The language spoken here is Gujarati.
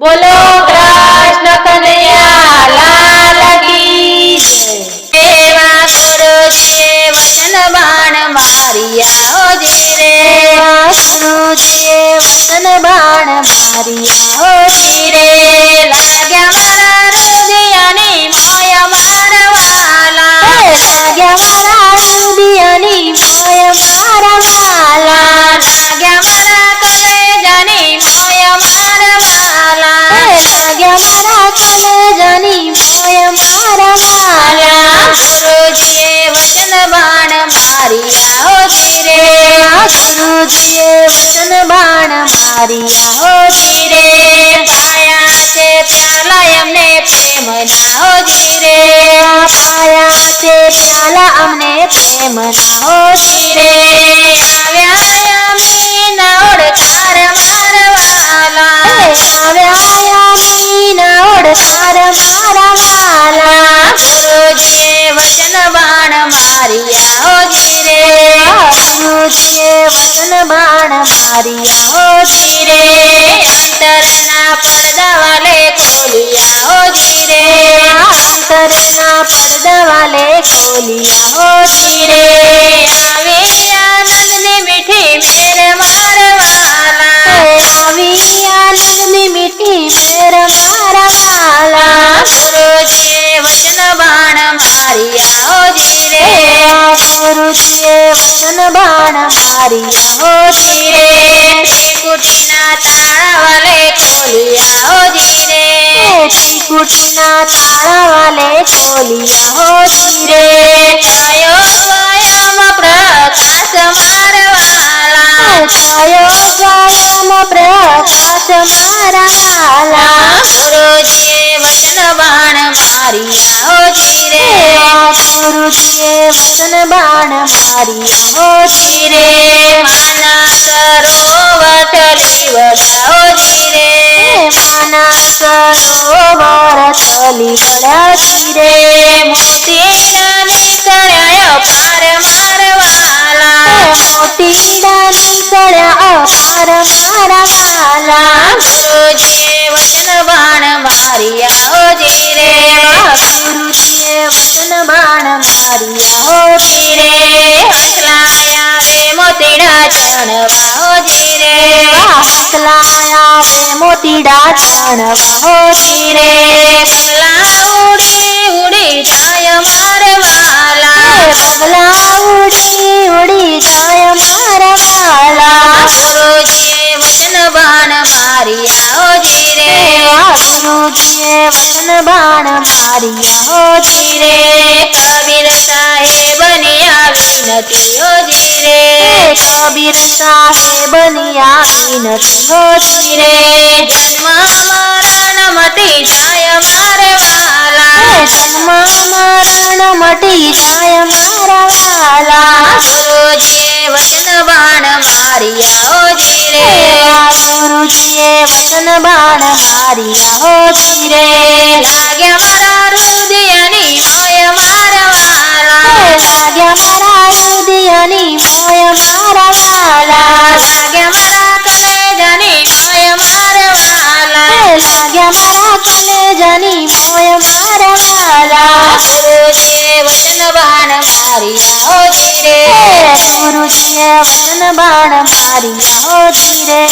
બોલો કૃષ્ણ કનૈયા લાલ કી જય। એવા ગુરુજીએ વચન બાણ માર્યા હોજી રે, ગુરુજીએ વચન બાણ માર્યા હોજી રે। લાગ્યા મારા રુદિયાની મોય મારવાલા, લાગ્યા મારા રુદિયાની મોય મારવાલા, લાગ્યા મારા કલેજાની મોય મારવાલા, લાગ્યા મારા કલેજાની મોય મારવાલા। ગુરુજીએ વચન બાણ માર્યા હોજી રે, ગુરુજીએ વચન બાણ માર્યા હોજી રે। પાયા છે પ્યાલા અમને પ્રેમના હોજી રે, પાયા છે પ્યાલા અમને પ્રેમના હોજી રે। આવ્યા મીના ઓડકાર મારવાલા, આવ્યા મીના ઓડકાર મારવાલા। ગુરુજીએ વચન બાણ માર્યા હોજી રે, ગુરુજીએ વચન બાણ માર્યા હોજી રે। અંતરના પડદા વાલે ખોલિયા હોજી રે, અંતરના પડદા વાલે ખોલિયા હોજી રે। આવી આનંદની મીઠી મેર મારવાલા, આવી આનંદની મીઠી મેર મારવાલા। ગુરુજીએ વચન બાણ માર્યા હોજી રે, ગુરુજીએ વચન બાણ માર્યા હોજી રે। ત્રિકુટીના તાળા વાલે ખોલિયા હોજી રે, ત્રિકુટીના તાળા વાલે ખોલિયા હોજી રે। થયો સ્વયં પ્રકાશ મારવાલા, થયો સ્વયં પ્રકાશ મારવાલા। ગુરુજીએ વચન બાણ માર્યા હોજી રે, ગુરુજીએ વચન બાણ માર્યા હોજી રે। માના સરોવર તલી વળ્યા હોજી રે, માના સરોવર તલી વળ્યા હોજી રે। મોતીડા નીકળ્યા અપાર મારવાલા, મોતીડા નીકળ્યા અપાર મારવાલા। ગુરુજીએ વચન બાણ માર્યા હોજી રે, ગુરુજીએ વચન બાણ માર્યા હોજી રે। હંસલાયા વે મોતીડા ચણવા હોજી રે, હંસલાયા વે મોતીડા ચણવા હોજી રે। બગલા ઉડી ઉડી જાય મારવાલા, બગલા ઉડી ઉડી જાય મારવાલા। ગુરુજીએ વચન બાણ માર્યા હોજી રે, ગુરુજીએ વચન બાણ માર્યા હોજી રે। કબીર સાહેબની આવી નથી હોજી રે, કબીર સાહેબની આવી નથી હોજી રે। જન્મ મરણ મટી જાય મારવાલા, જન્મ મરણ મટી જાય મારવાલા। ગુરુજીએ વચન બાણ માર્યા હોજી રે, ગુરુજીએ વચન બાણ માર્યા હોજી રે। લાગ્યા મારા રુદિયાની મોય મારવાલા, લાગ્યા મારા રુદિયાની મોય મારવાલા, લાગ્યા મારા કલેજાની મોય મારવાલા, લાગ્યા મારા કલેજાની મોય મારવાલા। ગુરુજીએ વચન બાણ માર્યા હોજી રે, ગુરુજીએ વચન બાણ માર્યા હોજી રે।